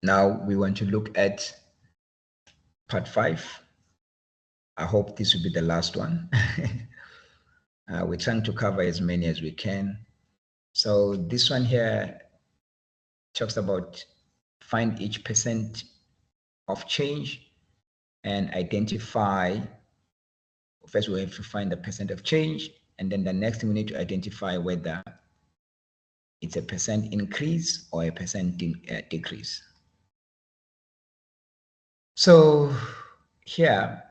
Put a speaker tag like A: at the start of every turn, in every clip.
A: Now we want to look at part 5. I hope this will be the last one. We're trying to cover as many as we can. So this one here talks about find each percent of change and identify. First, we have to find the percent of change, and then the next thing we need to identify whether it's a percent increase or a percent decrease. So here,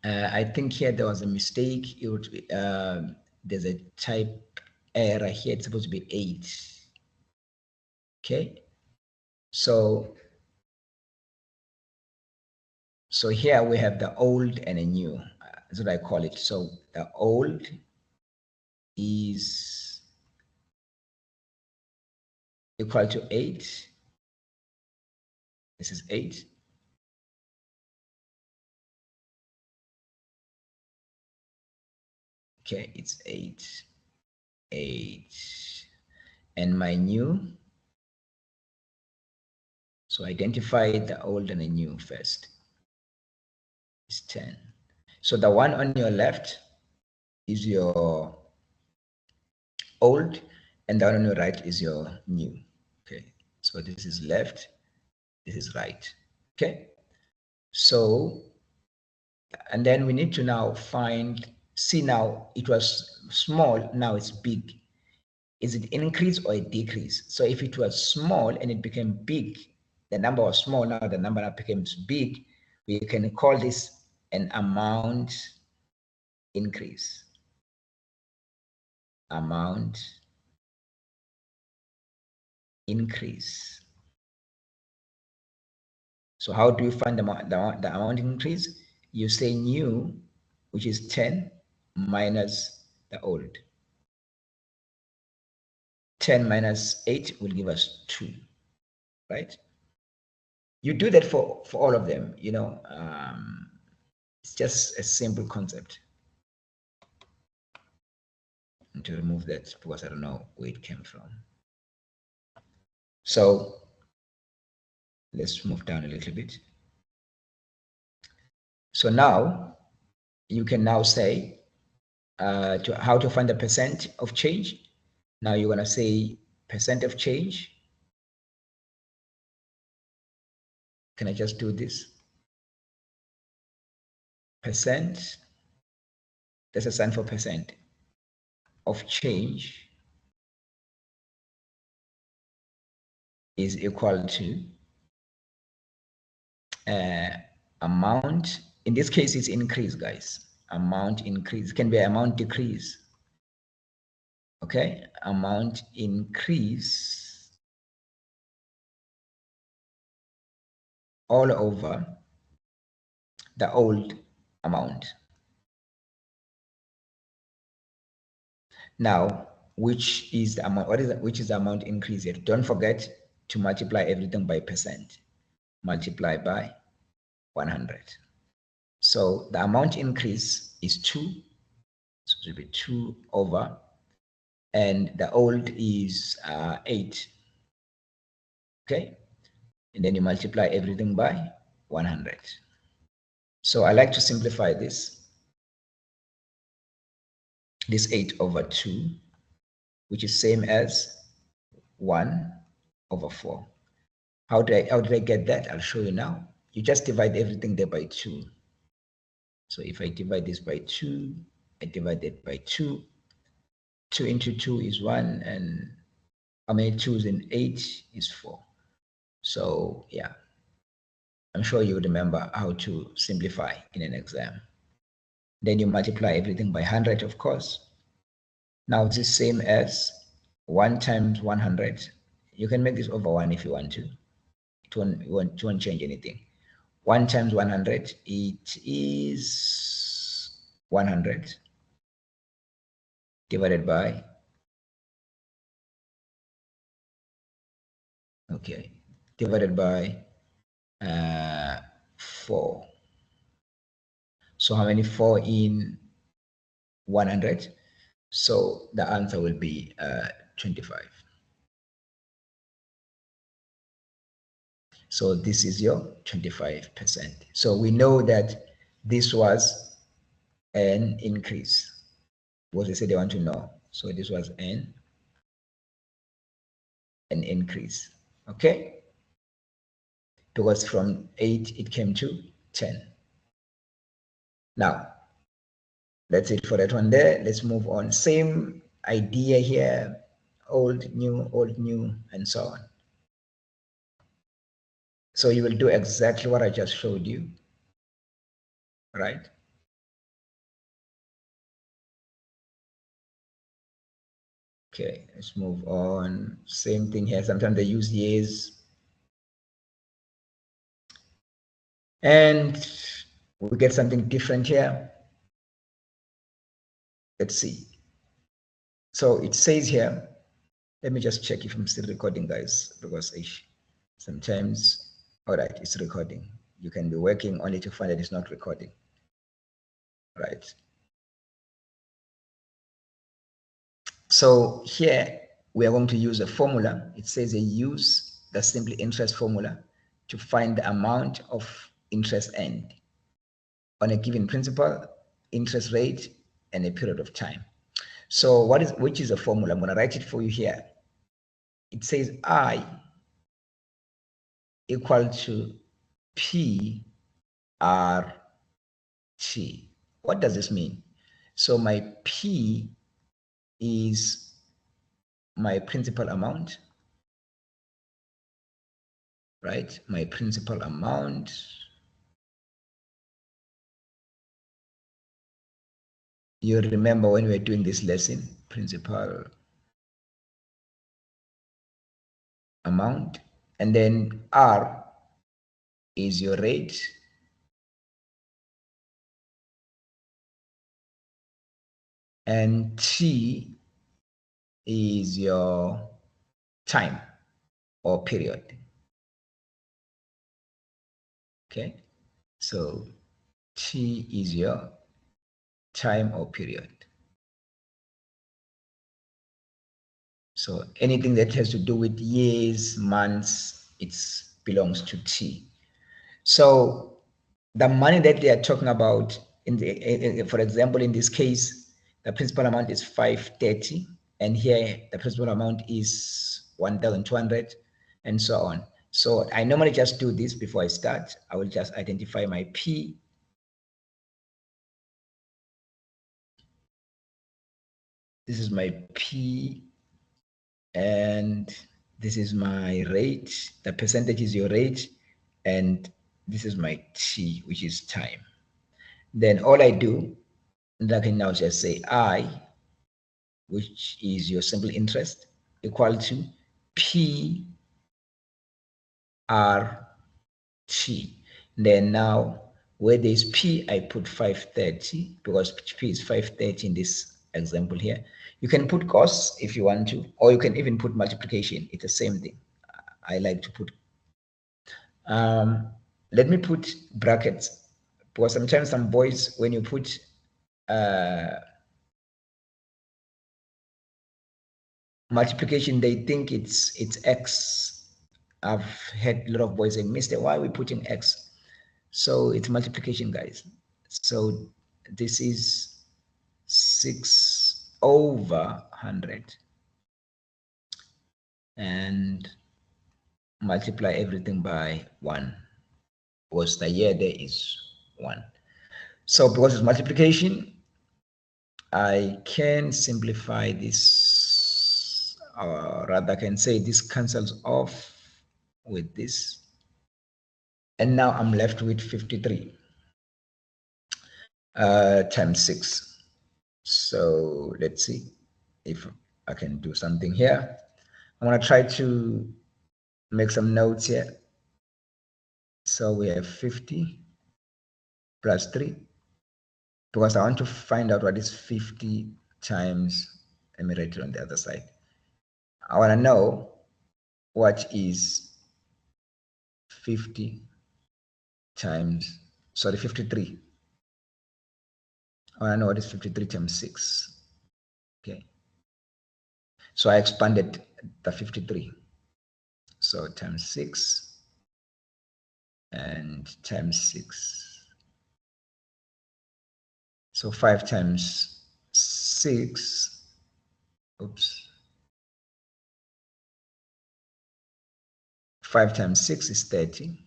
A: I think here there was a mistake. There's a type error here. It's supposed to be 8. Okay. So here we have the old and a new. That's what I call it. So the old is equal to 8. This is 8. Okay, it's 8. And my new. So identify the old and the new first. Is 10. So the one on your left is your old, and the one on your right is your new. Okay, so this is left, this is right. Okay, so and then we need to now see now it was small, now it's big. Is it increase or a decrease? So if it was small and it became big, the number was small, now the number now becomes big, we can call this an amount increase. Amount increase. So how do you find the amount increase? You say new, which is 10, minus the old. 10 minus 8 will give us 2, right? You do that for all of them, you know. It's just a simple concept. And to remove that because I don't know where it came from. So let's move down a little bit. So now you can now say how to find the percent of change. Now you're going to say percent of change. Can I just do this? Percent, that's a sign for percent of change is equal to amount. In this case, it's increase, guys. Amount increase. It can be amount decrease. Okay, amount increase all over the old amount. Now, which is the amount? Which is the amount increase here? Don't forget to multiply everything by percent. Multiply by 100. So the amount increase is 2. So it will be 2 over, and the old is 8. Okay, and then you multiply everything by 100. So I like to simplify this. This 8 over 2, which is same as 1 over 4. How did I get that? I'll show you now. You just divide everything there by 2. So if I divide this by 2, I divide it by 2. 2 into 2 is 1, and how many 2s in 8 is 4. So yeah, I'm sure you remember how to simplify in an exam. Then you multiply everything by 100, of course. Now it's the same as 1 times 100. You can make this over 1 if you want to. It won't change anything. 1 times 100, it is 100 divided by, okay, divided by 4. So how many 4 in 100? So the answer will be 25. So this is your 25%. So we know that this was an increase because they said they want to know. So this was an increase. Okay? Because from 8 it came to 10. Now, that's it for that one there. Let's move on. Same idea here, old, new, and so on. So you will do exactly what I just showed you, right? Okay, let's move on. Same thing here. Sometimes they use years. And we get something different here. Let's see. So it says here, let me just check if I'm still recording, guys, because sometimes, all right, it's recording. You can be working only to find that it's not recording, right? So here we are going to use a formula. It says a use the simple interest formula to find the amount of interest earned on a given principal, interest rate, and a period of time. So which is a formula? I'm going to write it for you here. It says I equal to P R T. What does this mean? So my P is my principal amount, right? My principal amount. You remember when we were doing this lesson, principal amount, and then R is your rate, and T is your time or period. Okay, so T is your time or period. So anything that has to do with years, months, it belongs to T. So the money that they are talking about, for example, in this case, the principal amount is 530, and here the principal amount is 1,200, and so on. So I normally just do this before I start. I will just identify my P. This is my P, and this is my rate. The percentage is your rate, and this is my T, which is time. Then all I do, I can now just say I, which is your simple interest, equal to P R T. Then now where there's P, I put 530 because P is 530 in this example here. You can put costs if you want to, or you can even put multiplication. It's the same thing. I like to put, let me put brackets, because sometimes some boys, when you put multiplication, they think it's X. I've had a lot of boys saying, Mister, why are we putting X? So it's multiplication, guys. So this is 6 over 100, and multiply everything by 1, because the year there is 1. So because it's multiplication, I can simplify this, or rather I can say this cancels off with this. And now I'm left with 53 times 6. So let's see if I can do something here. I'm going to try to make some notes here. So we have 50 plus 3, because I want to find out what is 50 times, let me write it on the other side. I want to know what is 50 times, sorry, 53. I want to know what is 53 times 6. Okay. So I expanded the 53. So times 6 and times 6. So 5 times 6, oops, 5 times 6 is 30.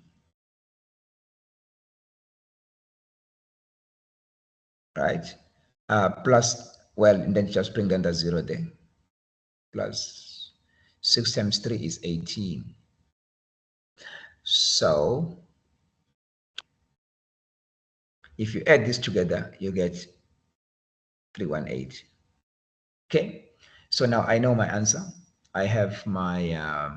A: Right? Plus, well, and then just bring down the 0 there. Plus 6 times 3 is 18. So if you add this together, you get 318. Okay, so now I know my answer. I have my,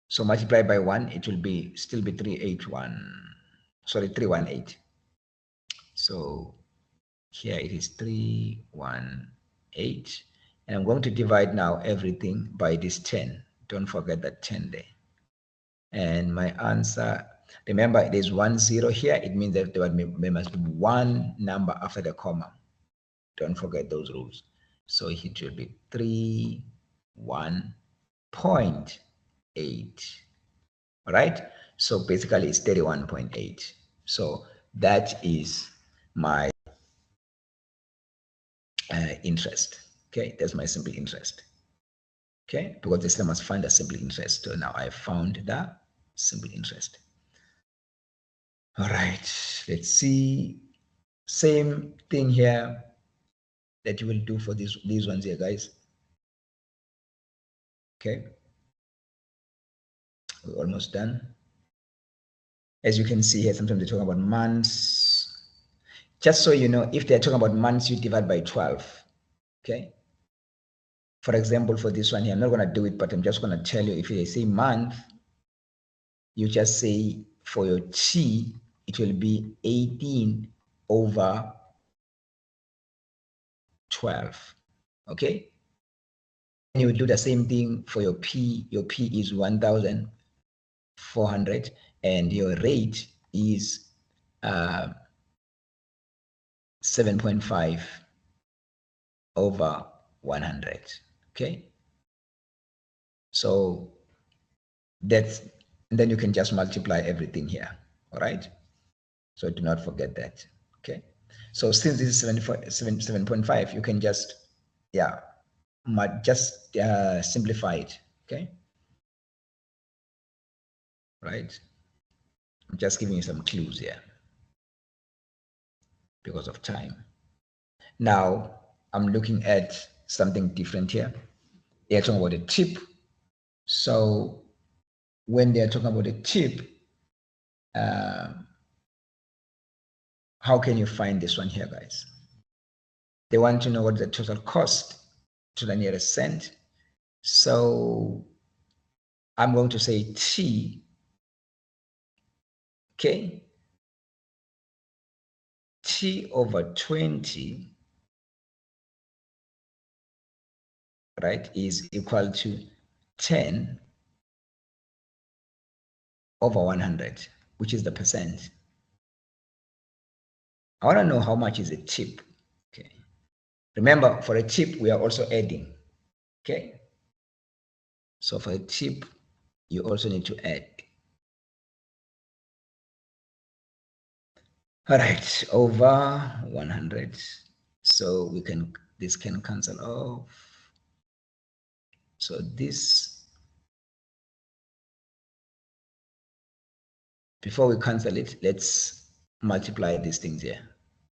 A: so multiply by 1, it will be still be 318. So here it is 318. And I'm going to divide now everything by this 10. Don't forget that 10 there. And my answer, remember there's 10 here. It means that there must be one number after the comma. Don't forget those rules. So it should be 31.8. All right. So basically it's 31.8. So that is my interest. Okay, that's my simple interest. Okay, because the system must find a simple interest. So now I found the simple interest. All right, let's see. Same thing here that you will do for these ones here, guys. Okay, we're almost done. As you can see here, sometimes they're talking about months. Just so you know, if they're talking about months, you divide by 12. Okay. For example, for this one here, I'm not going to do it, but I'm just going to tell you, if they say month, you just say for your T, it will be 18 over 12. Okay. And you will do the same thing for your P. Your P is 1,400 and your rate is 7.5 over 100. Okay. So that's, then you can just multiply everything here. All right. So do not forget that. Okay. So since this is 7.5, you can just, yeah, just simplify it. Okay. Right. I'm just giving you some clues here because of time. Now I'm looking at something different here. They're talking about a tip. So when they're talking about a tip, how can you find this one here, guys? They want to know what the total cost to the nearest cent. So I'm going to say T, okay, T over 20, right, is equal to 10 over 100, which is the percent. I want to know how much is a tip. Okay. Remember, for a tip, we are also adding. Okay. So for a tip, you also need to add. All right, over 100. So we can, this can cancel off. So this, before we cancel it, let's multiply these things here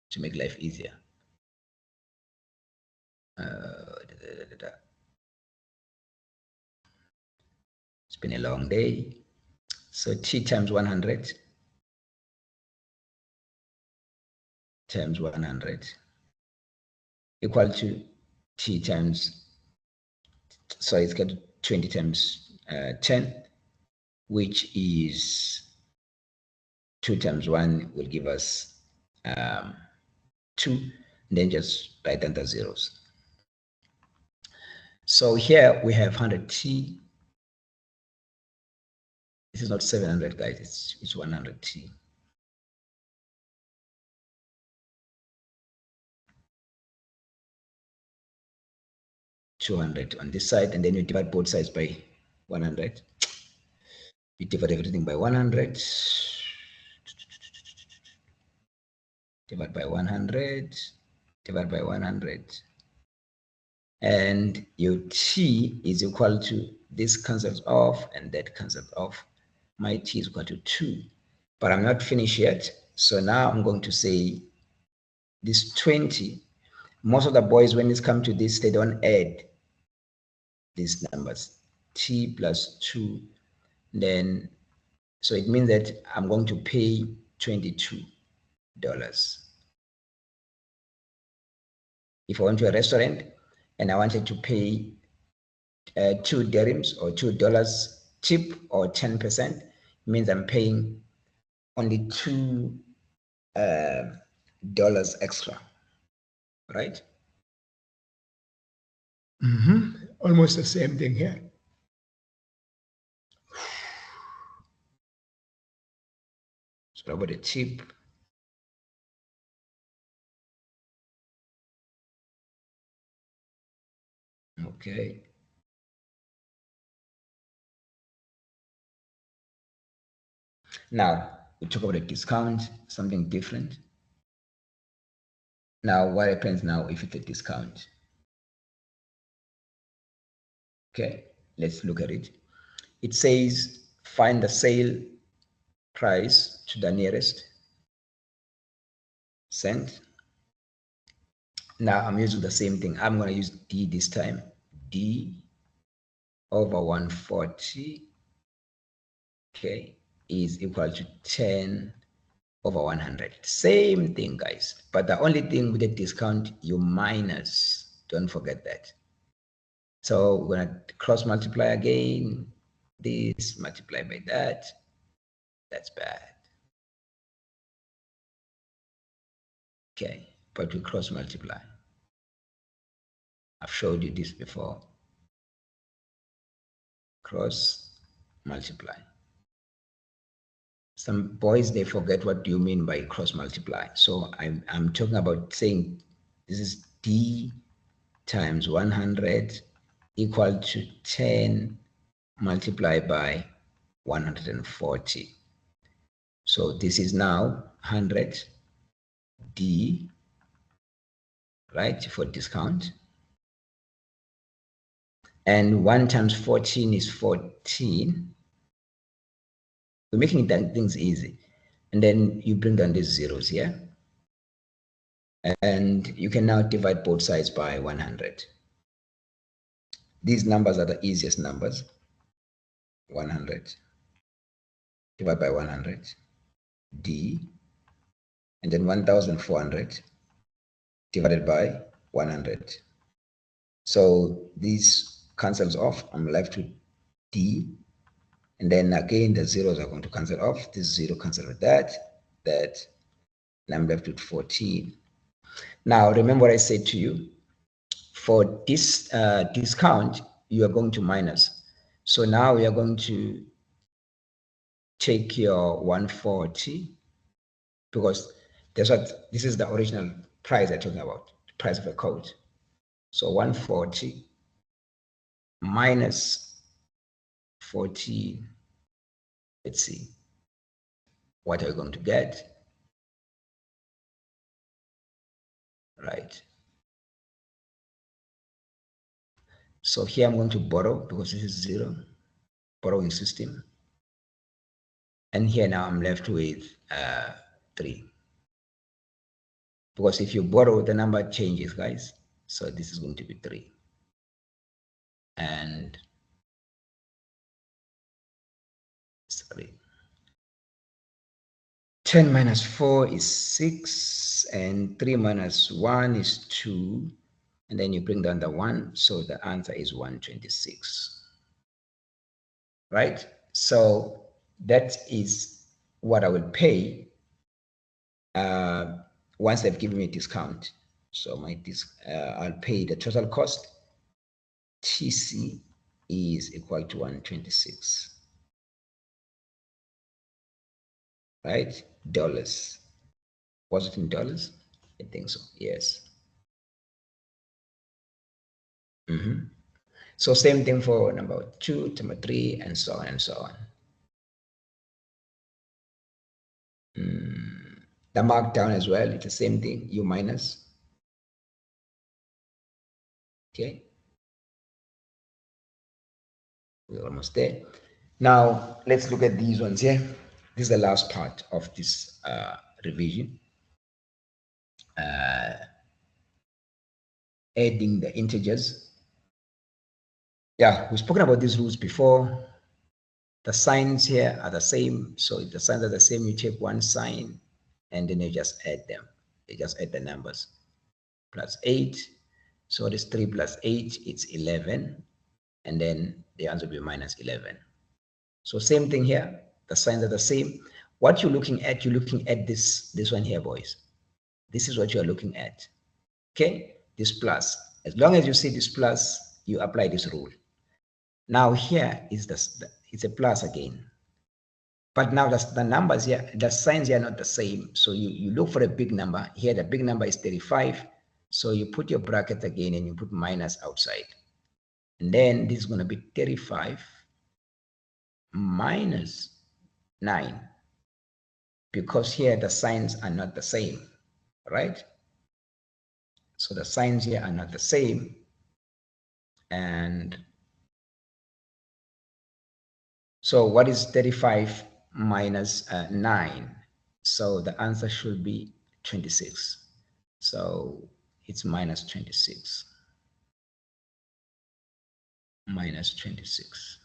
A: to make life easier. It's been a long day. So T times 100 times 100 equal to T times, so it's got 20 times 10, which is 2 times 1 will give us 2, and then just write down the zeros. So here we have 100T. This is not 700, guys, it's 100T. $200 on this side, and then you divide both sides by 100. You divide everything by 100. Divide by 100. Divide by 100. And your t is equal to this cancels off and that cancels off. My t is equal to 2. But I'm not finished yet. So now I'm going to say this 20. Most of the boys, when it's come to this, they don't add these numbers. T plus 2. Then, so it means that I'm going to pay $22. If I went to a restaurant and I wanted to pay 2 dirhams or $2 tip or 10%, means I'm paying only $2 extra, right? Almost the same thing here. So about the tip. Okay. Now we talk about a discount, something different. Now what happens now if it's a discount? Okay, let's look at it. It says find the sale price to the nearest cent. Now I'm using the same thing. I'm going to use D this time. D over 140, okay, is equal to 10 over 100. Same thing, guys. But the only thing with the discount, you minus. Don't forget that. So we're going to cross multiply again. This multiply by that. That's bad. Okay, but we cross multiply. I've showed you this before. Cross multiply. Some boys, they forget what do you mean by cross multiply. So I'm talking about saying this is D times 100 equal to 10 multiplied by 140. So this is now 100 D, right, for discount. And 1 times 14 is 14. We're making things easy. And then you bring down these zeros here. And you can now divide both sides by 100. These numbers are the easiest numbers. 100 divided by 100, D, and then 1,400 divided by 100. So this cancels off. I'm left with D. And then again, the zeros are going to cancel off. This 0 cancels with that, and I'm left with 14. Now, remember what I said to you. For this discount, you are going to minus. So now we are going to take your 140, because that's what this is the original price I'm talking about, the price of a coat. So 140 minus 14. Let's see. What are we going to get? Right. So here I'm going to borrow because this is 0, borrowing system. And here now I'm left with 3. Because if you borrow, the number changes, guys. So this is going to be 3. And sorry. 10 minus 4 is 6, and 3 minus 1 is 2. And then you bring down the 1, so the answer is 126. Right? So that is what I will pay once they've given me a discount. So I'll pay the total cost. TC is equal to 126. Right? Dollars. Was it in dollars? I think so. Yes. So same thing for number 2, number 3, and so on and so on. The markdown as well, it's the same thing, U minus. Okay. We're almost there. Now, let's look at these ones here. This is the last part of this revision. Adding the integers. Yeah, we've spoken about these rules before. The signs here are the same. So if the signs are the same, you take one sign and then you just add them. You just add the numbers. Plus 8. So this 3 plus 8, it's 11. And then the answer will be minus 11. So same thing here. The signs are the same. What you're looking at this one here, boys. This is what you are looking at. Okay? This plus. As long as you see this plus, you apply this rule. Now here is it's a plus again. But now the numbers here, the signs here are not the same. So you look for a big number. Here the big number is 35. So you put your bracket again and you put minus outside. And then this is going to be 35 minus 9. Because here the signs are not the same, right? So the signs here are not the same. And so what is 35 minus 9? So the answer should be 26. So it's minus 26. Minus 26.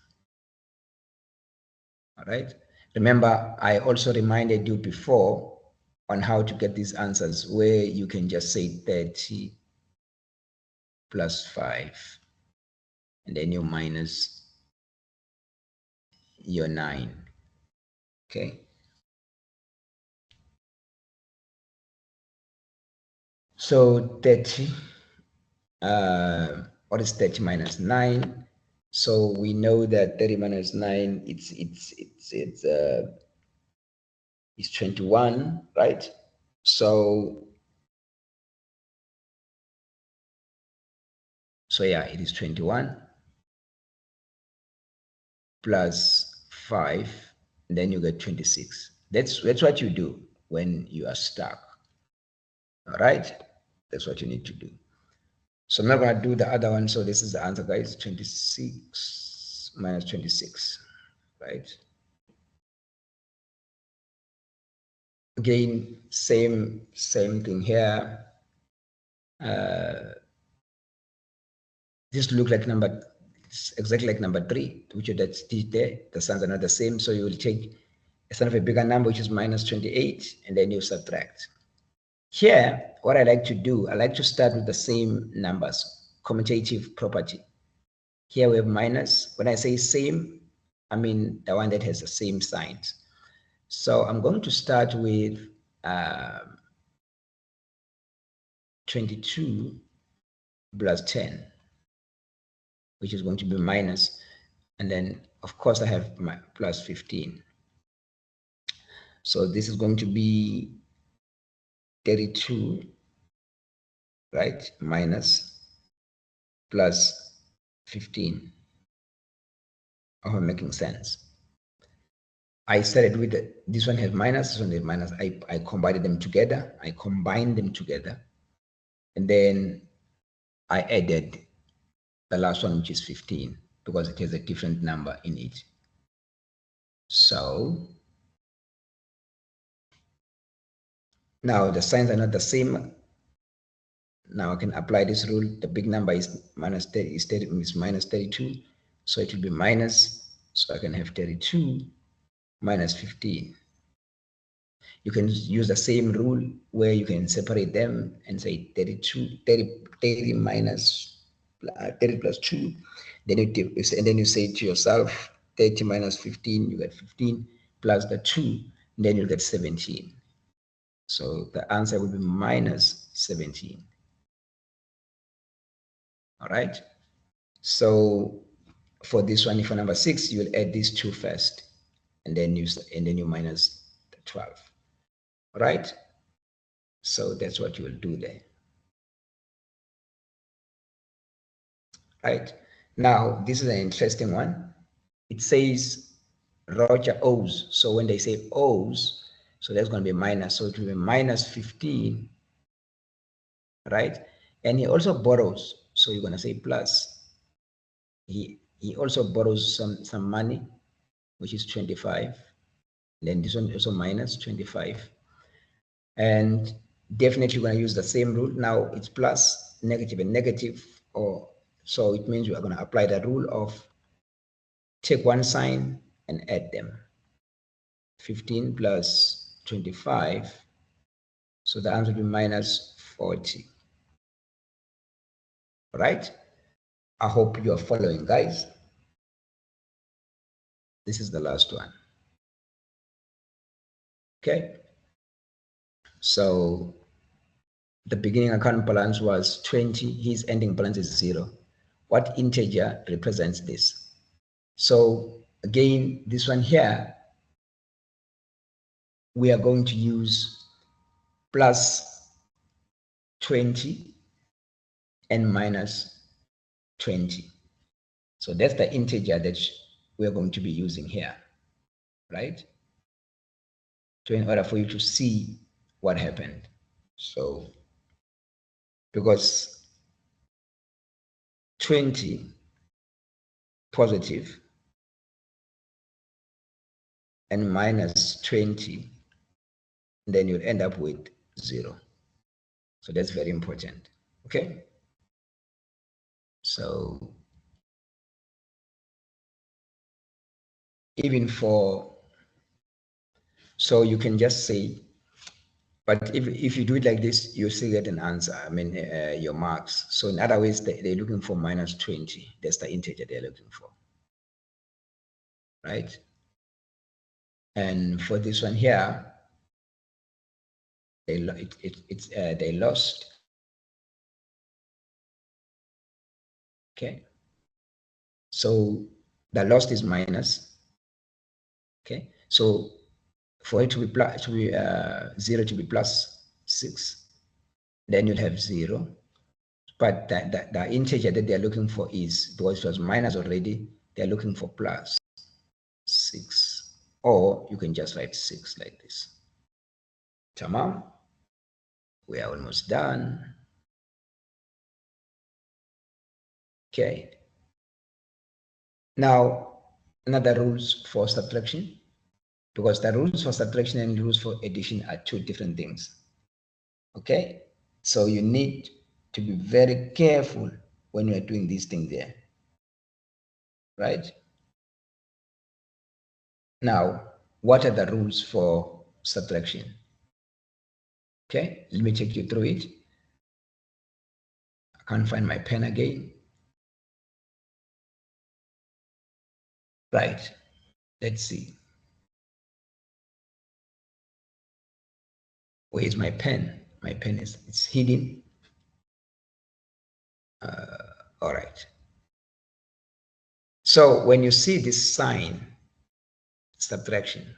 A: All right. Remember, I also reminded you before on how to get these answers where you can just say 30 plus 5 and then you minus your 9. Okay. So 30, what is 30 minus 9? So we know that 30 minus 9, it's 21, right? So yeah, it is 21 plus 5, and then you get 26. That's what you do when you are stuck. All right, that's what you need to do. So I'm not going to do the other one. So this is the answer, guys. 26 minus 26, right? Again, same thing here. This look like number, exactly like number 3, which you that there. The signs are not the same, so you will take a sign of a bigger number, which is minus 28, and then you subtract. Here, what I like to do, I like to start with the same numbers, commutative property. Here we have minus. When I say same, I mean the one that has the same signs. So I'm going to start with 22 plus 10, which is going to be minus, and then of course I have my plus 15. So this is going to be 32, right, minus plus 15. I hope I'm making sense. I started with this one has minus, this one has minus. I combined them together. And then I added the last one, which is 15, because it has a different number in it. So now the signs are not the same. Now I can apply this rule. The big number is minus 30, is minus 32. So it will be minus. So I can have 32 minus 15. You can use the same rule where you can separate them and say 30 minus 30 plus 2. Then you say to yourself 30 minus 15, you get 15 plus the 2, then you get 17. So the answer will be minus 17. All right. So for this one, for number 6, you will add these 2 first, and then you minus the 12. All right. So that's what you will do there. Right. Now, this is an interesting one. It says Roger owes. So when they say owes, So that's going to be minus. So it will be minus 15, right? And he also borrows. So you're going to say plus. He also borrows some money, which is 25. Then this one also minus 25. And definitely we're going to use the same rule. Now it's plus, negative, and negative. Or so it means we are going to apply the rule of take one sign and add them. 15 plus 25. So the answer will be minus 40. Right? I hope you are following, guys. This is the last one. Okay. So the beginning account balance was 20. His ending balance is 0. What integer represents this? So again, this one here, we are going to use plus 20 and minus 20. So that's the integer that we're going to be using here, right? So in order for you to see what happened. So because 20 positive and minus 20, then you'll end up with 0. So that's very important. Okay. So even for, so you can just say, but if you do it like this, you still get an answer. I mean, your marks. So in other ways, they're looking for minus 20. That's the integer they're looking for, right? And for this one here, they lost. Okay. So the lost is minus. Okay. So for it to be plus, 0 to be plus 6, then you'll have 0. But the integer that they're looking for is, because it was minus already, they're looking for plus 6. Or you can just write 6 like this. Tamam. We are almost done. Okay. Now, another rules for subtraction, because the rules for subtraction and rules for addition are two different things. Okay. So you need to be very careful when you are doing these things there. Right? Now, what are the rules for subtraction? Okay, let me take you through it. I can't find my pen again. Right, let's see. Where is my pen? My pen it's hidden. All right. So when you see this sign, subtraction,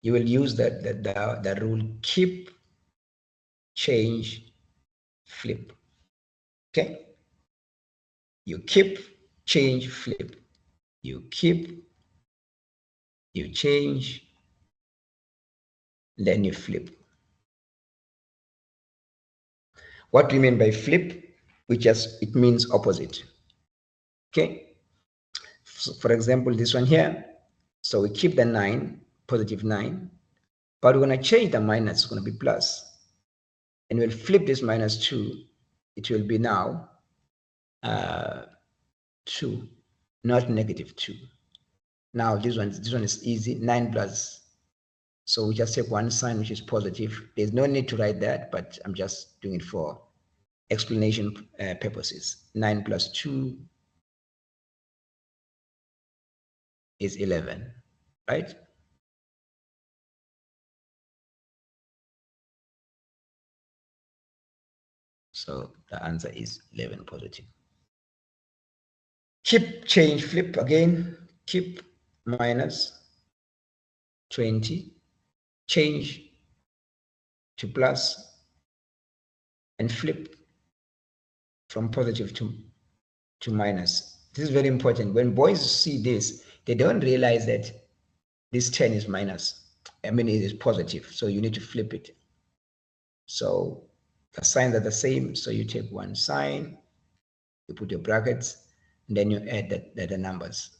A: you will use the rule keep, change, flip. Okay? You keep, change, flip. You keep, you change, then you flip. What do you mean by flip? It means opposite. Okay? So for example, this one here. So we keep the 9, positive 9, but we're going to change the minus. It's going to be plus. And we'll flip this minus 2. It will be now 2, not negative 2. Now this one is easy, 9 plus. So we just take one sign, which is positive. There's no need to write that, but I'm just doing it for explanation purposes. 9 plus 2 is 11, right? So the answer is 11 positive. Keep, change, flip again. Keep minus 20, change to plus, and flip from positive to minus. This is very important. When boys see this, they don't realize that this 10 is minus. I mean, it is positive, so you need to flip it. So the signs are the same, so you take one sign, you put your brackets, and then you add the numbers.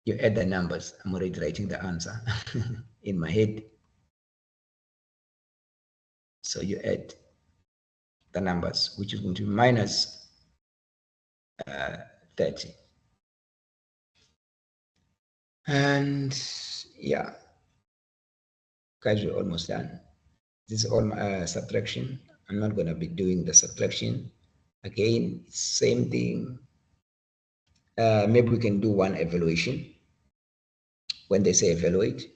A: You add the numbers. I'm already writing the answer in my head. So you add the numbers, which is going to be minus 30. And yeah, guys, we're almost done. This is all my subtraction. I'm not going to be doing the subtraction again. Same thing. Maybe we can do one evaluation when they say evaluate.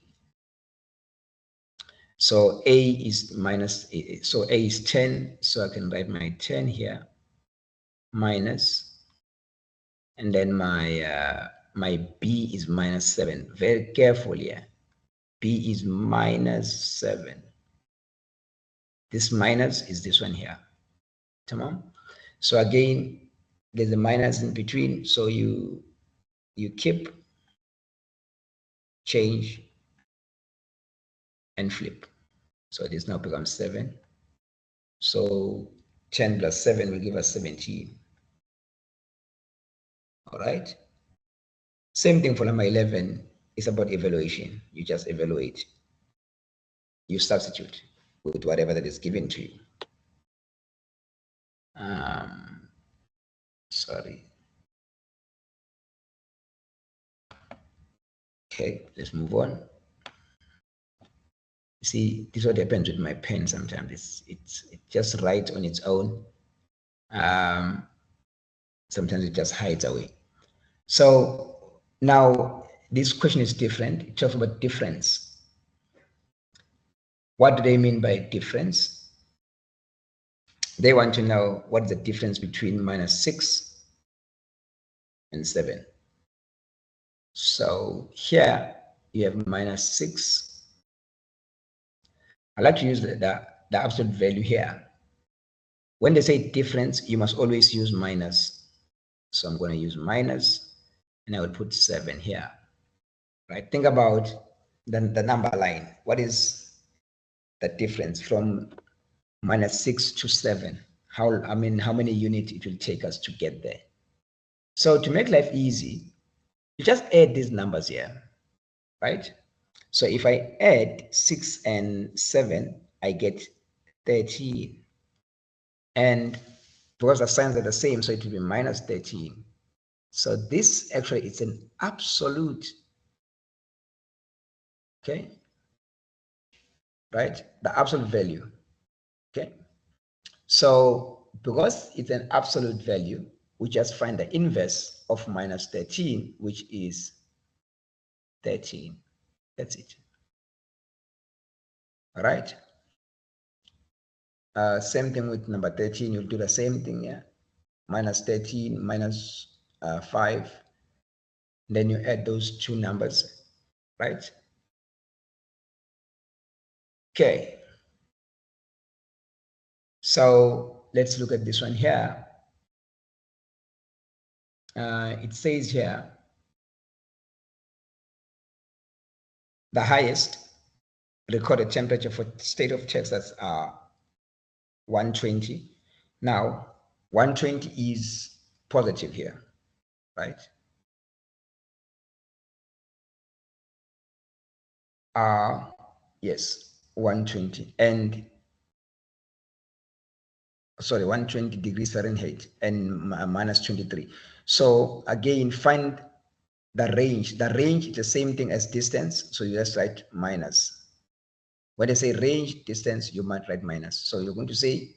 A: So A is minus, so A is 10. So I can write my 10 here, minus, and then my B is minus 7. Very careful here. B is minus 7. This minus is this one here. Tamam? So again, there's a minus in between. So you keep, change, and flip. So this now becomes 7. So 10 plus 7 will give us 17. All right. Same thing for number 11. It's about evaluation. You just evaluate. You substitute with whatever that is given to you. Sorry. Okay, let's move on. See, this is what happens with my pen sometimes. It just writes on its own. Sometimes it just hides away. So now this question is different. It talks about difference. What do they mean by difference? They want to know what is the difference between minus 6 and 7. So here you have minus 6. I like to use the absolute value here. When they say difference, you must always use minus. So I'm going to use minus, and I will put 7 here. Right? Think about the number line. What is the difference from minus 6 to 7? How many units it will take us to get there? So to make life easy, you just add these numbers here, right? So if I add 6 and 7, I get 13. And because the signs are the same, so it will be minus 13. So this actually is an absolute, okay? Right? The absolute value, okay? So because it's an absolute value, we just find the inverse of minus 13, which is 13. That's it. All right? Same thing with number 13. You'll do the same thing here. Minus 13 minus 5. Then you add those two numbers, right? Okay. So let's look at this one here. It says here, the highest recorded temperature for state of Texas are 120. Now, 120 is positive here, right? Yes, 120 and sorry, 120 degrees Fahrenheit and minus 23. So again, find the range. The range is the same thing as distance, so you just write minus. When they say range, distance, you might write minus. So you're going to say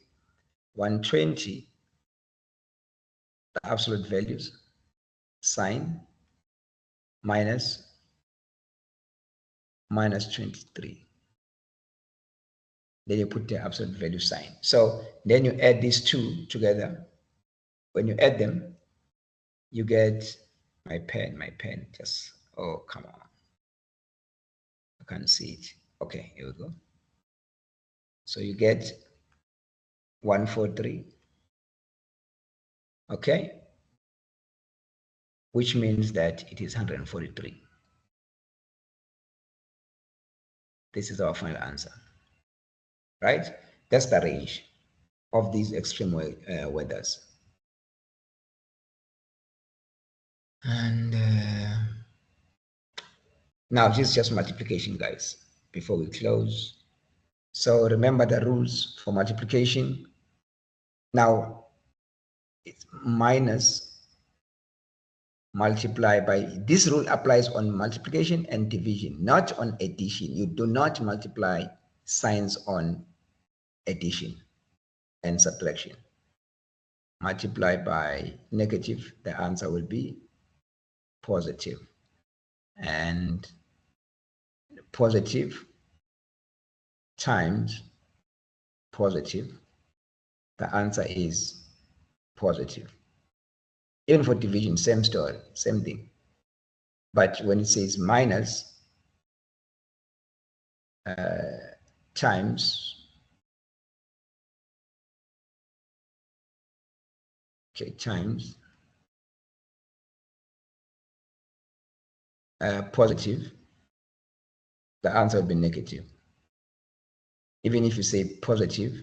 A: 120, the absolute values, sign, minus 23. Then you put the absolute value sign. So then you add these two together. When you add them, you get my pen just, oh, come on. I can't see it. Okay, here we go. So you get 143. Okay, which means that it is 143. This is our final answer, right? That's the range of these extreme weathers. And now this is just multiplication, guys, before we close. So remember the rules for multiplication. Now it's minus multiply by, this rule applies on multiplication and division, not on addition. You do not multiply signs on addition and subtraction. Multiply by negative, the answer will be positive. And positive times positive, the answer is positive. Even for division, same story, same thing. But when it says minus times, okay, times positive, the answer will be negative. Even if you say positive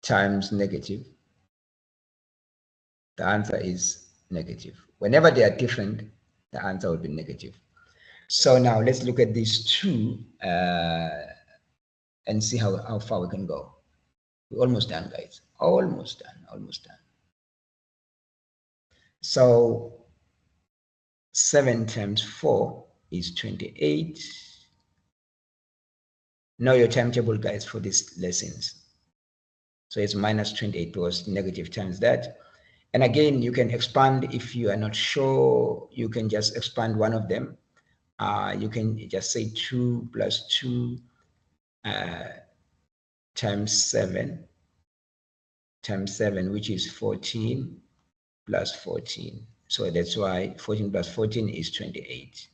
A: times negative, the answer is negative. Whenever they are different, the answer will be negative. So now let's look at these two and see how far we can go. We're almost done, guys. Almost done, almost done. So 7 times 4 is 28. Know your timetable, guys, for these lessons. So it's minus 28 because negative times that. And again, you can expand if you are not sure. You can just expand one of them. You can just say 2 plus 2 times 7, which is 14 plus 14. So that's why 14 plus 14 is 28.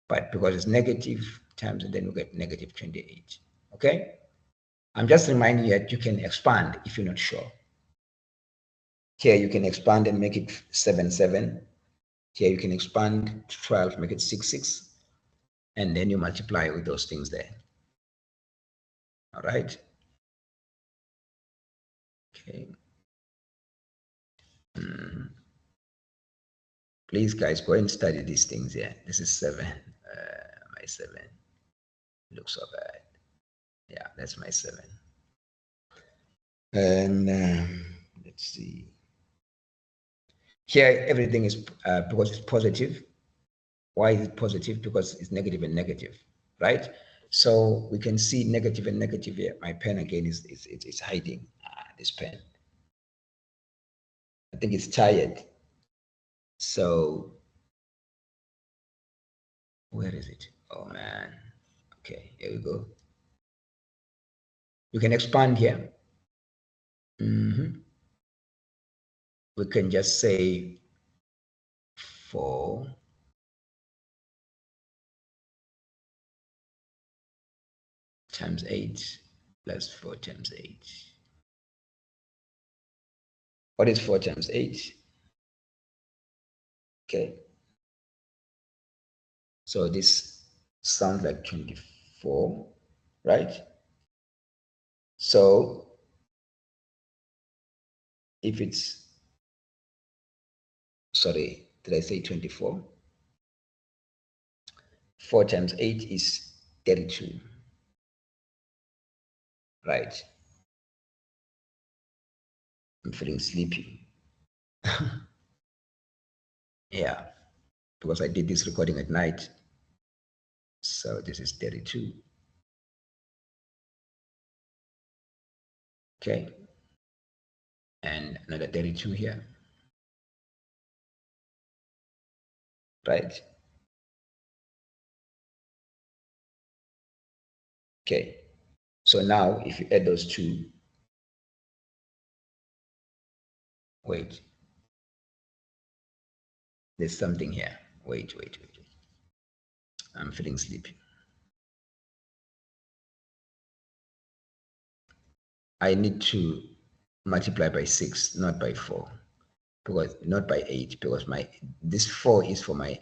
A: But because it's negative times, and then we get negative 28. Okay? I'm just reminding you that you can expand if you're not sure. Here you can expand and make it 7, 7. Here you can expand 12, make it 6, 6. And then you multiply with those things there. All right? Okay. Please, guys, go and study these things here. This is 7. My 7 looks so bad. Yeah, that's my 7. And let's see. Here, everything is because it's positive. Why is it positive? Because it's negative and negative, right? So we can see negative and negative here. My pen again is hiding this pen. I think it's tired. So where is it? Oh man. Okay, here we go. You can expand here. We can just say 4 times 8 plus 4 times 8. What is 4 times 8? Okay. So this sounds like 24, right? So if it's, sorry, did I say 24? 4 times 8 is 32, right? I'm feeling sleepy. Yeah, because I did this recording at night. So this is 32. Okay. And another 32 here. Right? Okay. So now if you add those two, wait. There's something here. Wait. I'm feeling sleepy. I need to multiply by 6, not by 4. Because not by 8, because this 4 is for my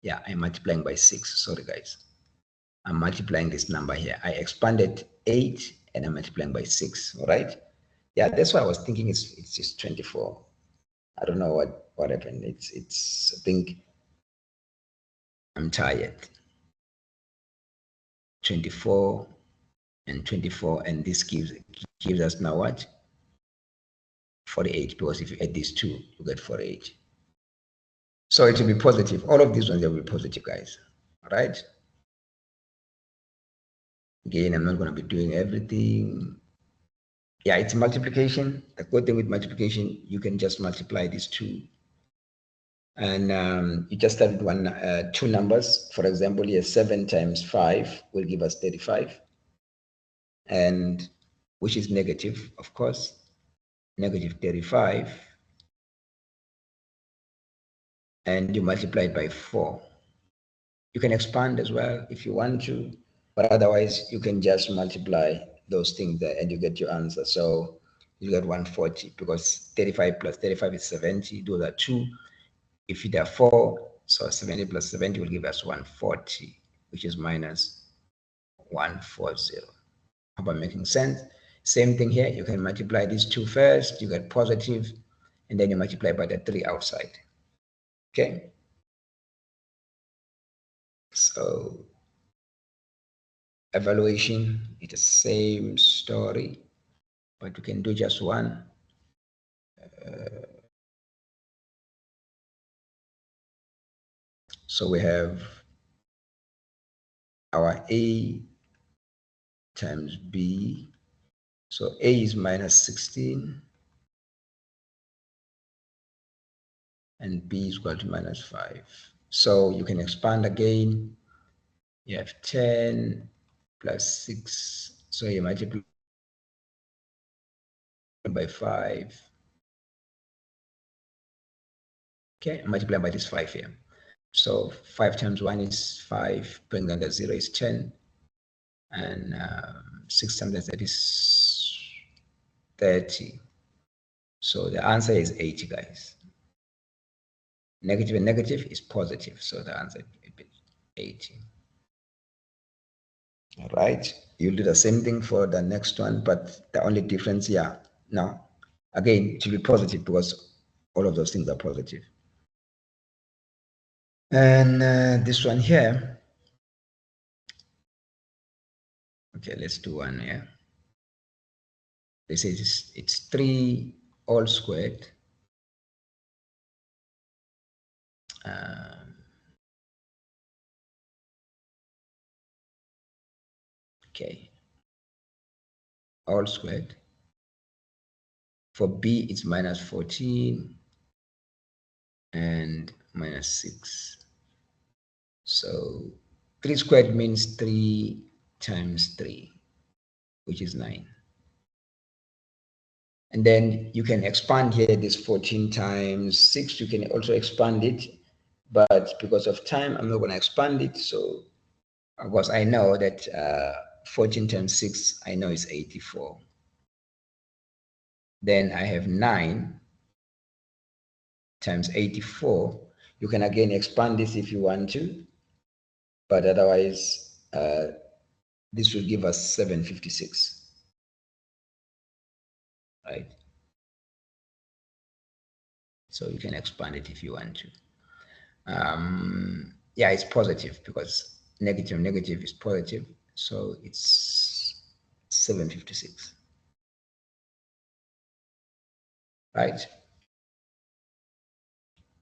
A: yeah, I'm multiplying by 6. Sorry guys. I'm multiplying this number here. I expanded 8 and I'm multiplying by 6, all right? Yeah, that's why I was thinking it's just 24. I don't know what happened. It's I think I'm tired. 24 and 24, and this gives us now what? 48, because if you add these two, you get 48. So it will be positive. All of these ones will be positive, guys. All right. Again, I'm not going to be doing everything. Yeah, it's multiplication. The good thing with multiplication, you can just multiply these two. And you just start with two numbers. For example, here 7 times 5 will give us 35. And which is negative, of course. Negative 35. And you multiply it by 4. You can expand as well if you want to, but otherwise you can just multiply those things there and you get your answer. So you get 140 because 35 plus 35 is 70. Those are 2. If you are 4, so 70 plus 70 will give us 140, which is minus 140. Hope I'm making sense? Same thing here. You can multiply these two first. You get positive, and then you multiply by the 3 outside. Okay? So evaluation, it's the same story, but you can do just one. So we have our A times B. So A is minus 16 and B is equal to minus 5. So you can expand again. You have 10 plus 6. So you multiply by 5. Okay, multiply by this 5 here. So 5 times 1 is 5, bring down the 0 is 10, and 6 times that is 30. So the answer is 80, guys. Negative and negative is positive, so the answer is 80. All right, you'll do the same thing for the next one, but the only difference here, now, again, it will be positive because all of those things are positive. And this one here, okay, let's do one here. This is, it's 3 all squared. Okay, all squared. For B, it's minus 14 and minus 6. So 3 squared means 3 times 3, which is 9. And then you can expand here this 14 times 6. You can also expand it, but because of time, I'm not going to expand it. So, of course, I know that 14 times 6, I know is 84. Then I have 9 times 84. You can again expand this if you want to, but otherwise, this will give us 756. Right? So you can expand it if you want to. Yeah, it's positive because negative is positive. So it's 756. Right?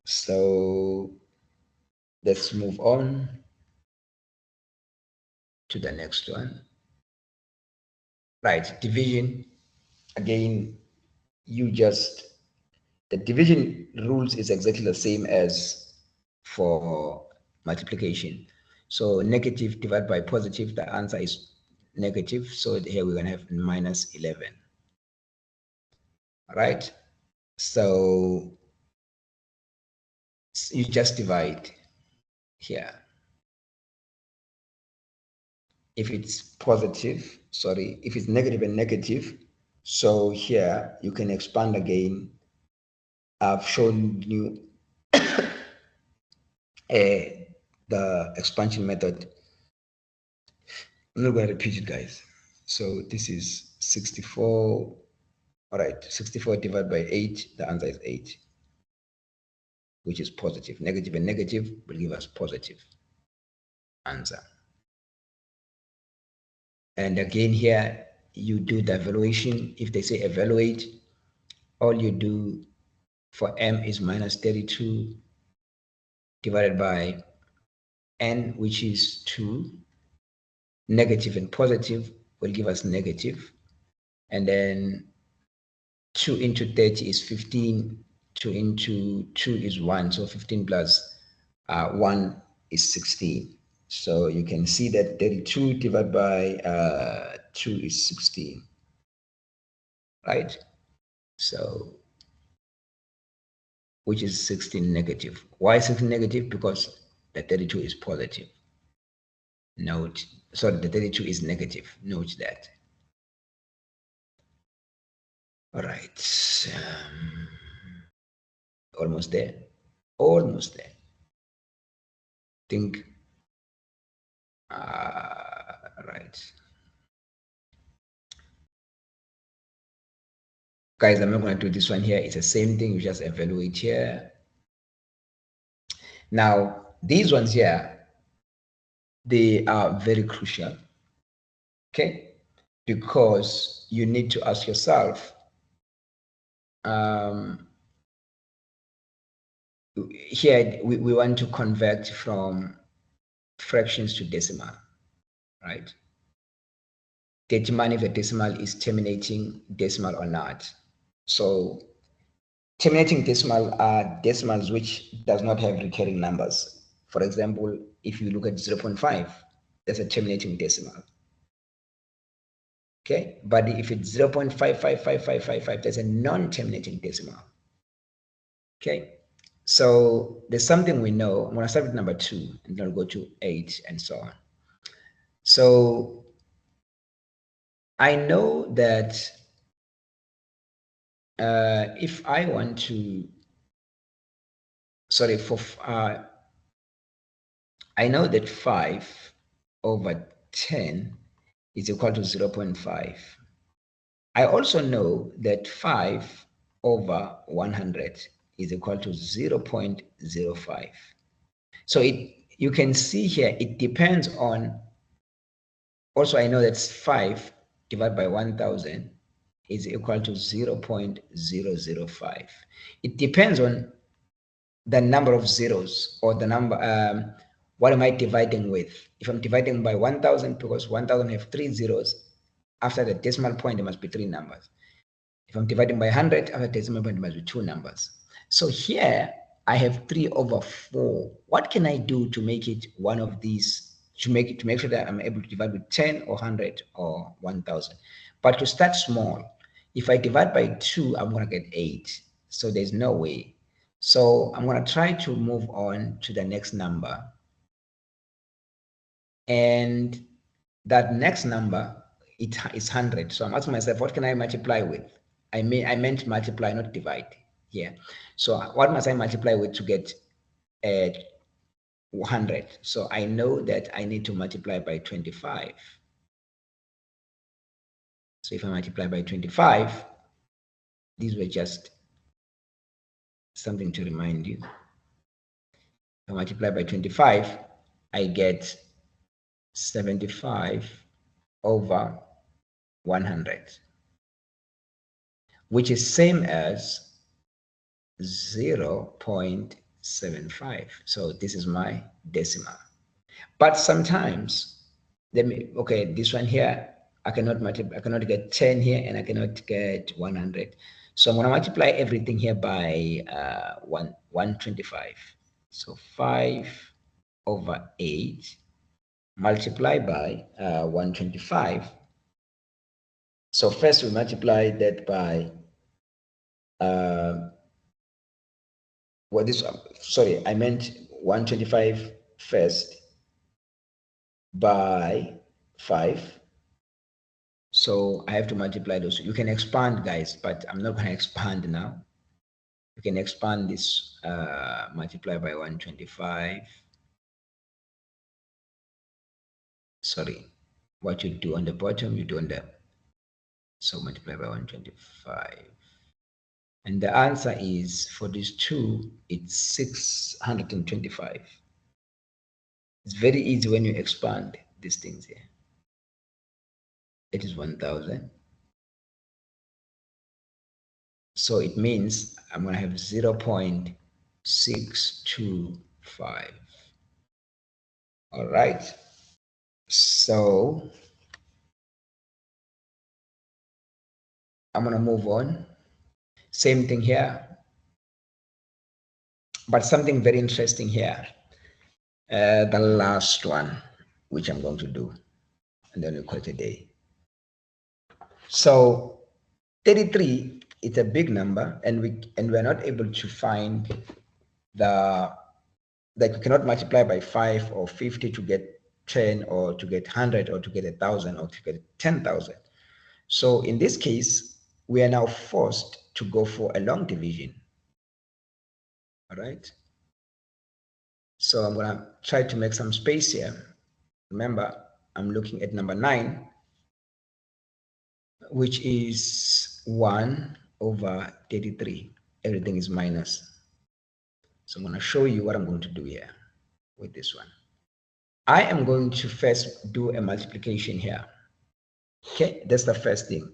A: So let's move on to the next one. Right, division. Again, the division rules is exactly the same as for multiplication. So negative divided by positive, the answer is negative. So here we're going to have minus 11. All right. So you just divide here. If it's positive, sorry, if it's negative and negative, so here you can expand again. I've shown you the expansion method I'm not going to repeat it, guys. So this is 64. All right, 64 divided by 8, the answer is 8, which is positive. Negative and negative will give us positive answer. And again here, you do the evaluation. If they say evaluate, all you do for m is minus 32 divided by n, which is 2. Negative and positive will give us negative. And then 2 into 30 is 15. 2 into 2 is 1. So 15 plus 1 is 16. So you can see that 32 divided by 2 is 16. Right? So, which is 16 negative. Why 16 negative? Because the 32 is positive. Note, sorry, the 32 is negative. Note that. All right. Almost there. Almost there. Think. Right. Guys, I'm not going to do this one here. It's the same thing. You just evaluate here. Now, these ones here, they are very crucial. Okay? Because you need to ask yourself, here we want to convert from fractions to decimal, right? Determine if the decimal is terminating decimal or not. So terminating decimal are decimals which does not have recurring numbers. For example, if you look at 0.5, that's a terminating decimal. Okay, but if it's 0.555555, that's a non-terminating decimal. Okay, so there's something we know. I'm going to start with number 2 and then I'll go to 8 and so on. So I know that if I want to, sorry, for I know that 5 over 10 is equal to 0.5. I also know that 5 over 100 is equal to 0.05. So you can see here, it depends on, also I know that 5 divided by 1000 is equal to 0.005. It depends on the number of zeros or the number, what am I dividing with? If I'm dividing by 1000, because 1000 have 3 zeros, after the decimal point, there must be 3 numbers. If I'm dividing by 100, after the decimal point, there must be 2 numbers. So here, I have 3 over 4. What can I do to make it one of these, to make sure that I'm able to divide with 10 or 100 or 1000? But to start small, if I divide by 2, I'm going to get 8. So there's no way. So I'm going to try to move on to the next number. And that next number, it is 100. So I'm asking myself, what can I multiply with? I meant multiply, not divide here. So what must I multiply with to get 100? So I know that I need to multiply by 25. So if I multiply by 25, these were just something to remind you. If I multiply by 25, I get 75 over 100, which is same as 0.75. So this is my decimal. But sometimes, okay, this one here, I cannot multiply, I cannot get 10 here and I cannot get 100. So I'm going to multiply everything here by 125. So 5 over 8 multiply by 125. So first we multiply that by sorry, I meant 125 first by 5. So I have to multiply those. You can expand, guys, but I'm not going to expand now. You can expand this, multiply by 125. Sorry. what you do on the bottom, you do on the, so multiply by 125. And the answer is, for these two, it's 625. It's very easy when you expand these things here. It is 1000. So it means I'm going to have 0.625. All right. So I'm going to move on. Same thing here. But something very interesting here. The last one, which I'm going to do. And then we'll call it a day. So 33, it's a big number, and we're not able to find the, like, we cannot multiply by 5 or 50 to get 10 or to get 100 or to get 1,000 or to get 10,000. So in this case, we are now forced to go for a long division. All right. So I'm going to try to make some space here. Remember, I'm looking at number 9, which is 1 over 33. Everything is minus. So I'm going to show you what I'm going to do here with this one. I am going to first do a multiplication here. Okay, that's the first thing.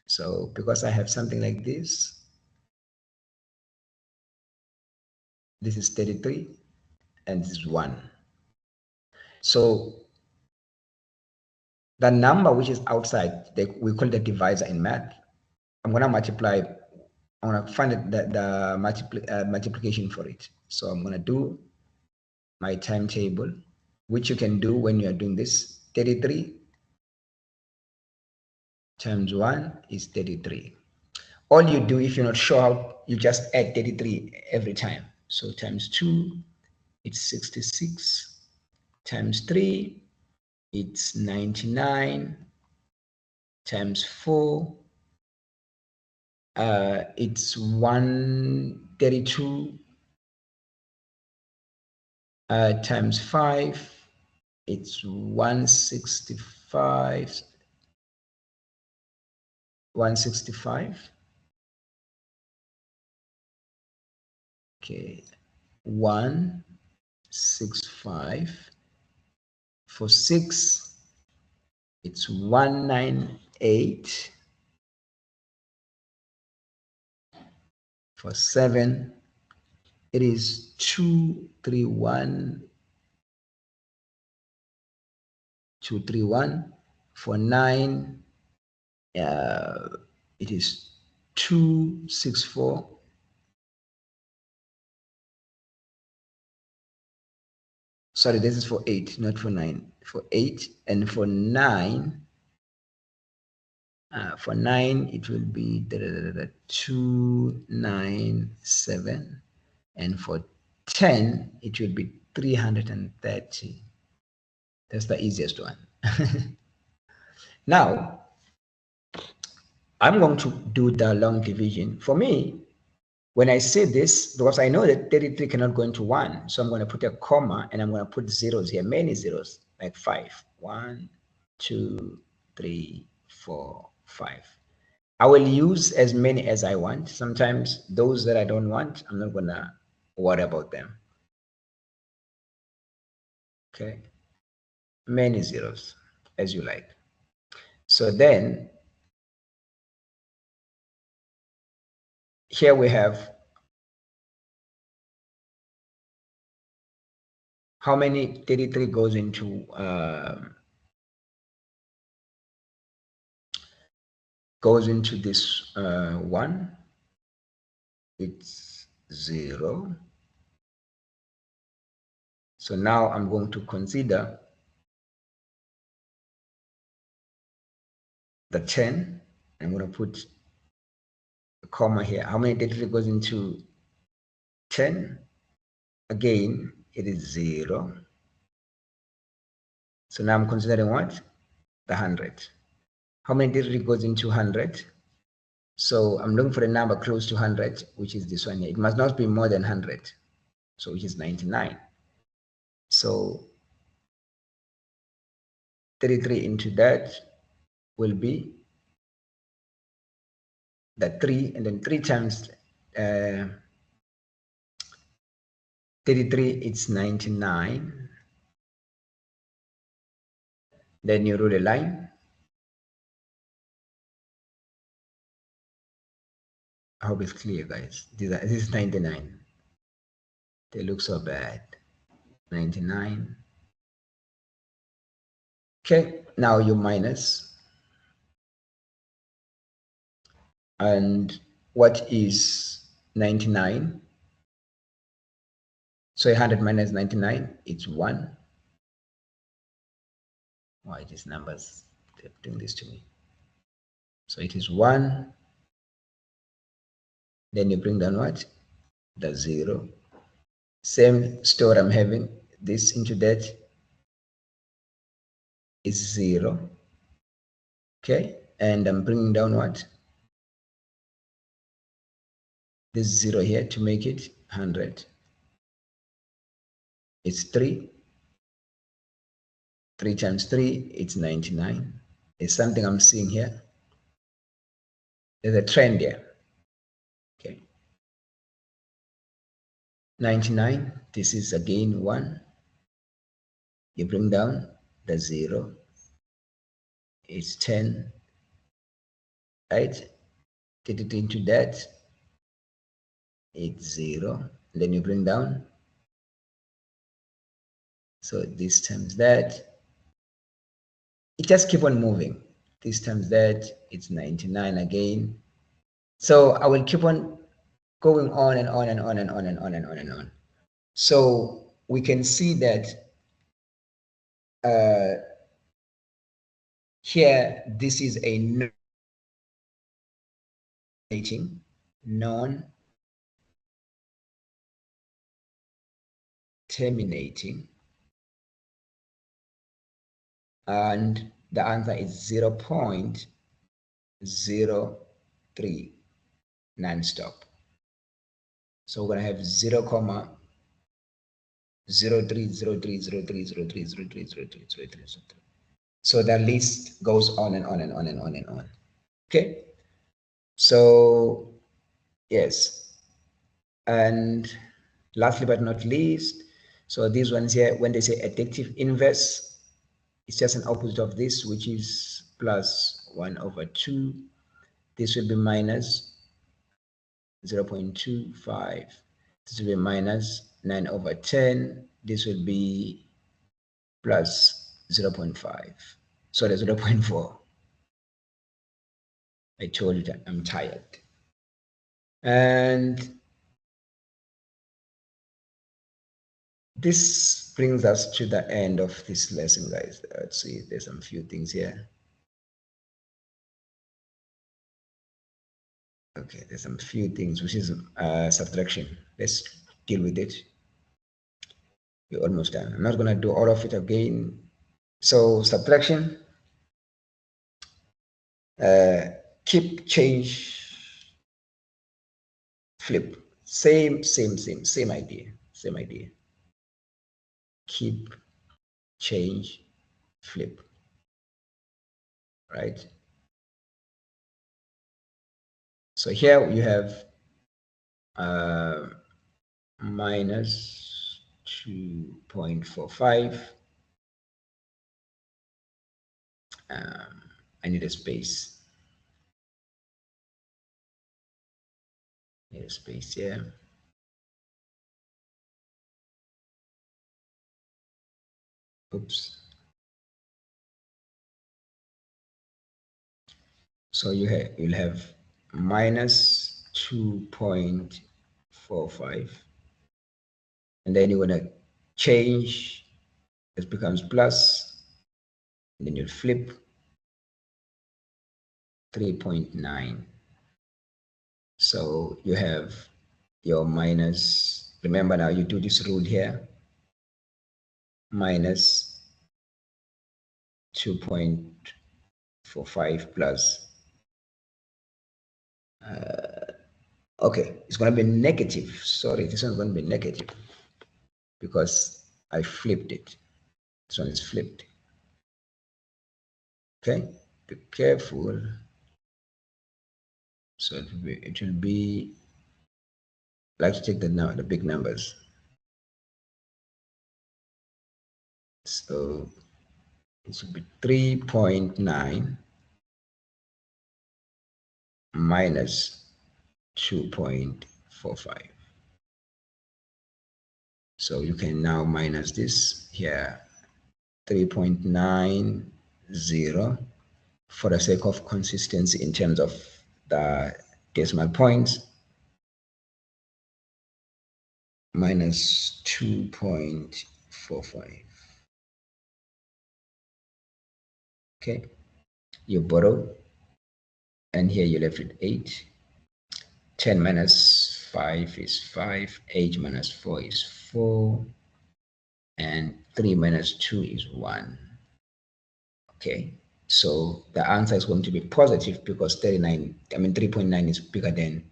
A: So because I have something like this is 33 and this is 1. So the number which is outside, we call the divisor in math. I'm going to multiply, I'm going to find the multiplication for it. So I'm going to do my timetable, which you can do when you are doing this. 33 times 1 is 33. All you do, if you're not sure how, you just add 33 every time. So times 2, it's 66. Times 3, it's 99. Times 4, it's 132. Times 5, it's 165. 165. Okay, 165. For 6, it's 198. For 7, it is 231. 231. For 9, it is 264. Sorry, this is for 8, not for 9. For 8, and for 9, it will be 297, and for 10, it will be 330. That's the easiest one. Now, I'm going to do the long division. For me, when I say this, because I know that 33 cannot go into 1, so I'm going to put a comma and I'm going to put zeros here, many zeros, like 5. 1, 2, 3, 4, 5. I will use as many as I want. Sometimes those that I don't want, I'm not going to worry about them. Okay. Many zeros, as you like. So then, here we have how many 33 goes into this 1. It's 0. So now I'm going to consider the 10. I'm going to put a comma here. How many 33 goes into 10? Again, it is 0. So now I'm considering what? The 100. How many 33 goes into 100? So I'm looking for a number close to 100, which is this one here. It must not be more than 100, so which is 99. So 33 into that will be the 3, and then 3 times 33, it's 99. Then you rule a line. I hope it's clear, guys. This is 99. They look so bad. 99. Okay, now you minus. And what is 99? So 100 minus 99, it's 1. Why these numbers, they're doing this to me. So it is 1. Then you bring down what? The 0. Same story I'm having. This into that is 0. Okay, and I'm bringing down what? This 0 here to make it 100. It's 3. 3 times 3, it's 99. It's something I'm seeing here. There's a trend here. Okay. 99, this is again 1. You bring down the 0. It's 10. Right? Get it into that. It's 0. Then you bring down. So this times that. It just keep on moving. This times that, it's 99 again. So I will keep on going on and on and on and on and on and on and on. So we can see that here, this is a non-terminating, and the answer is 0.03 non-stop. So we're going to have 0, 0.0303030303030303. So the list goes on and on and on and on and on. Okay. So yes, and lastly but not least, so these ones here, when they say additive inverse, it's just an opposite of this, which is plus 1/2. This will be minus 0.25. This will be minus 9/10. This will be plus 0.5. Sorry, 0.4. I told you that I'm tired. And this brings us to the end of this lesson, guys. Let's see, there's some few things here. Okay, there's some few things, which is subtraction. Let's deal with it. We're almost done. I'm not going to do all of it again. So subtraction, keep, change, flip. Same idea. Same idea. Keep, change, flip. Right? So here you have minus 2.45. I need a space. Need a space here. Oops. So you'll have minus 2.45, and then you want to change. It becomes plus, and then you flip 3.9. So you have your minus. Remember now, you do this rule here. Minus 2.45 plus. Okay, it's going to be negative. Sorry, this one's going to be negative because I flipped it. This one is flipped. Okay, be careful. So it will be like to take the big numbers. So it should be 3.9 minus 2.45. So you can now minus this here, 3.90, for the sake of consistency in terms of the decimal points, minus 2.45. Okay, you borrow, and here you left with 8. 10 minus 5 is 5, 8 minus 4 is 4, and 3 minus 2 is 1. Okay, so the answer is going to be positive because 3.9 is bigger than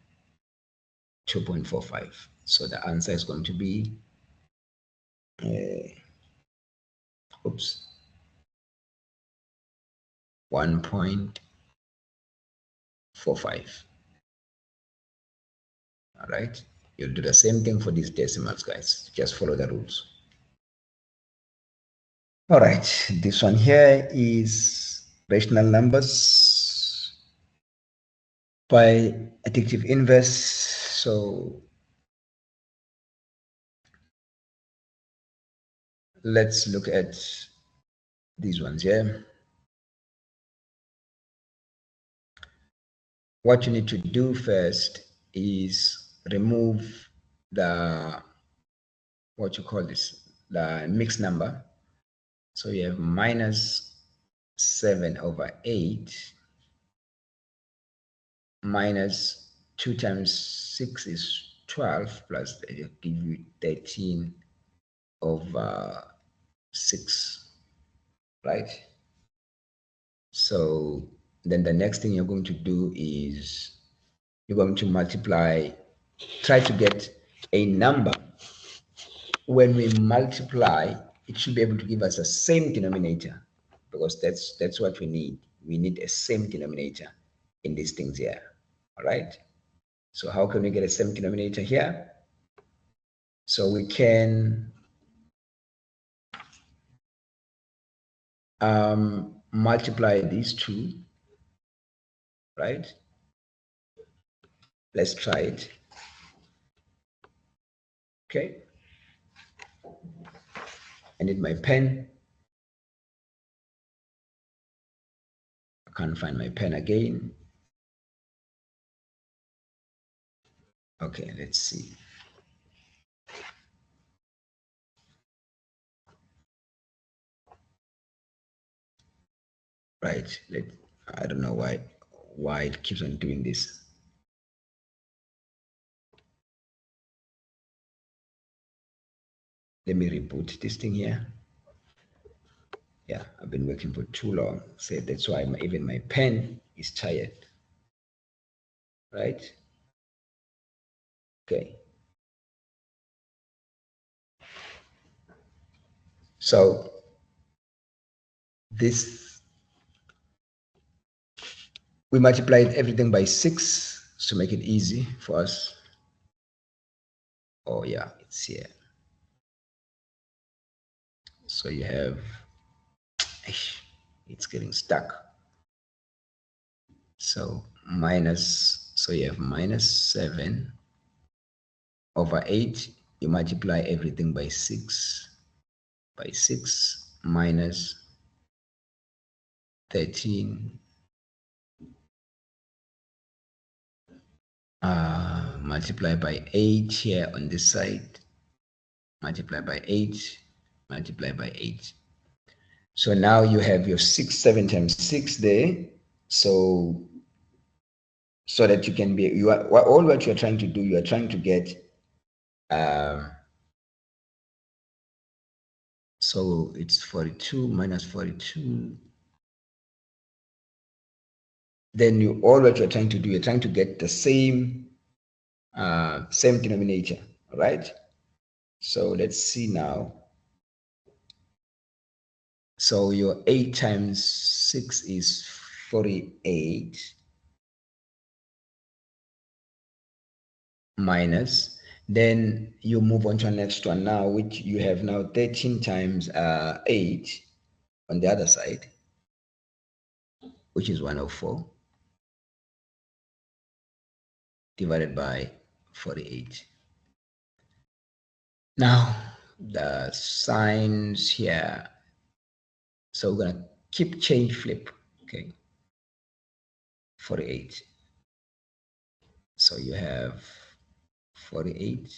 A: 2.45. So the answer is going to be, oops, 1.45. All right, you'll do the same thing for these decimals, guys. Just follow the rules. All right, this one here is rational numbers by additive inverse. So let's look at these ones here. What you need to do first is remove the, what you call this, the mixed number. So you have minus 7/8 minus 2 times 6 is 12, plus it'll give you 13/6, right? So then the next thing you're going to do is you're going to multiply, try to get a number. When we multiply, it should be able to give us a same denominator, because that's what we need. We need a same denominator in these things here. All right. So how can we get a same denominator here? So we can multiply these two, right? Let's try it. Okay. I need my pen. I can't find my pen again. Okay, let's see. Right. I don't know why it keeps on doing this. Let me reboot this thing here. Yeah, I've been working for too long. So that's why even my pen is tired. Right? Okay. So this, we multiplied everything by 6 to make it easy for us. Oh yeah, it's here. So you have, it's getting stuck. So so you have minus 7/8. You multiply everything by 6 minus 13, multiply by 8 here on this side, multiply by 8, multiply by 8. So now you have your 7 times 6 there. So that you can be, all what you're trying to do, you are trying to get, so it's 42 minus 42. Then all what you're trying to do, you're trying to get the same denominator, all right? So let's see now. So your 8 times 6 is 48 minus, then you move on to the next one now, which you have now 13 times 8 on the other side, which is 104 divided by 48. Now the signs here, so we're gonna keep change flip, okay, 48. So you have 48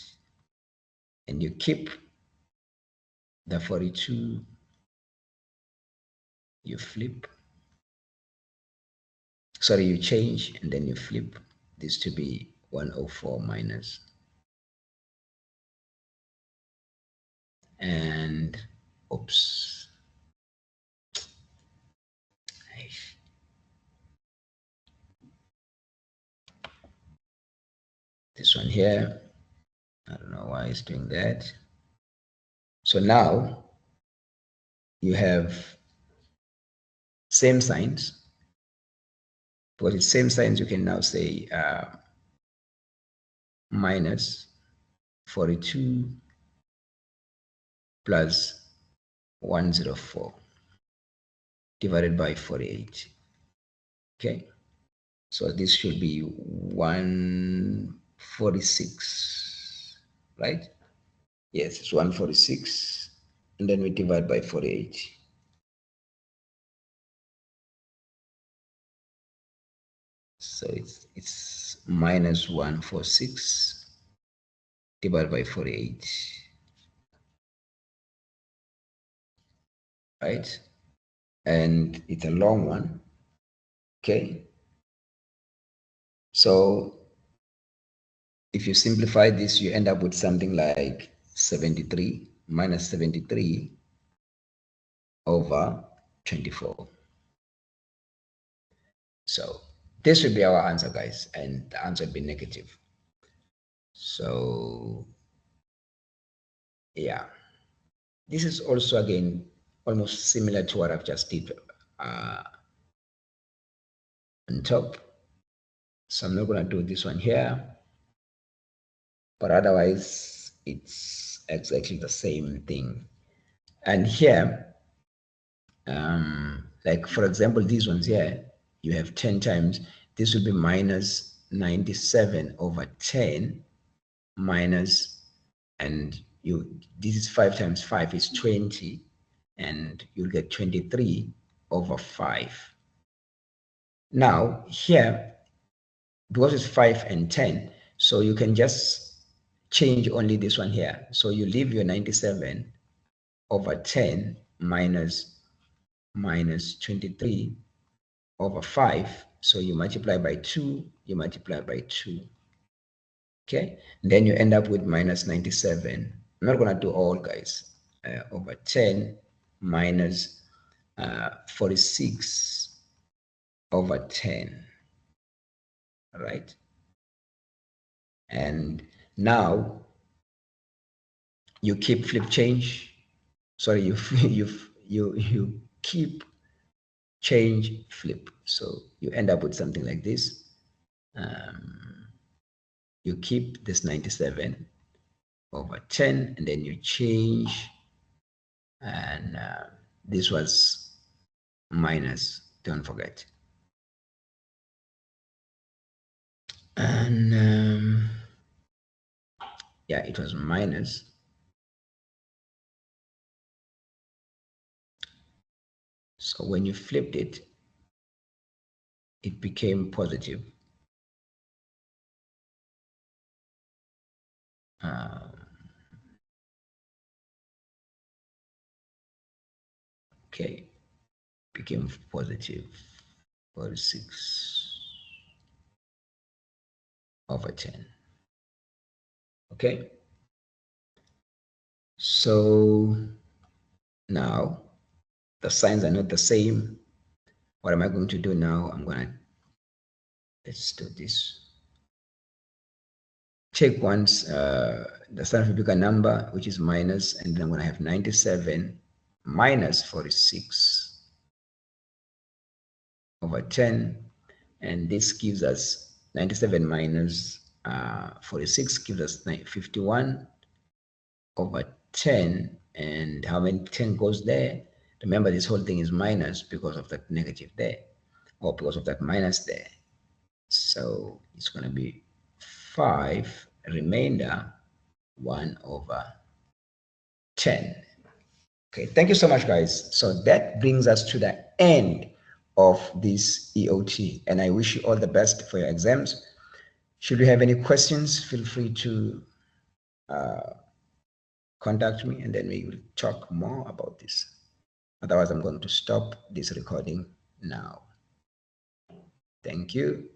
A: and you keep the 42, you flip, sorry, you change and then you flip this to be 104 minus, and oops, this one here, I don't know why it's doing that. So now you have same signs, because it's same signs, you can now say minus 42 plus 104 divided by 48. Okay, so this should be 146, right? Yes, it's 146, and then we divide by 48. So it's minus 146 divided by 48, right? And it's a long one, okay? So if you simplify this, you end up with something like 73 minus 73 over 24. So this would be our answer, guys, and the answer would be negative. So yeah, this is also again almost similar to what I've just did on top. So I'm not going to do this one here, but otherwise it's exactly the same thing. And here, like for example, these ones here, you have 10 times, this will be minus 97 over 10 minus, and this is 5 times 5 is 20, and you'll get 23 over 5. Now here, because it's 5 and 10, so you can just change only this one here. So you leave your 97 over 10 minus 23 over 5. So you multiply by 2, you multiply by 2. Okay, and then you end up with minus 97. I'm not going to do all, guys. Over 10 minus 46 over 10. All right. And now you keep flip change. Sorry, you keep change flip. So you end up with something like this. You keep this 97 over 10, and then you change, and this was minus, don't forget. And yeah, it was minus. So when you flipped it, it became positive. Okay, became positive 46 over 10. Okay, so now the signs are not the same. What am I going to do now? Let's do this. Take once the standard bigger number, which is minus, and then I'm going to have 97 minus 46 over 10, and this gives us 97 minus 46 gives us 51 over 10. And how many 10 goes there? Remember, this whole thing is minus because of that negative there, or because of that minus there. So it's going to be 5 remainder 1 over 10. Okay, thank you so much, guys. So that brings us to the end of this EOT, and I wish you all the best for your exams. Should you have any questions, feel free to contact me, and then we will talk more about this. Otherwise, I'm going to stop this recording now. Thank you.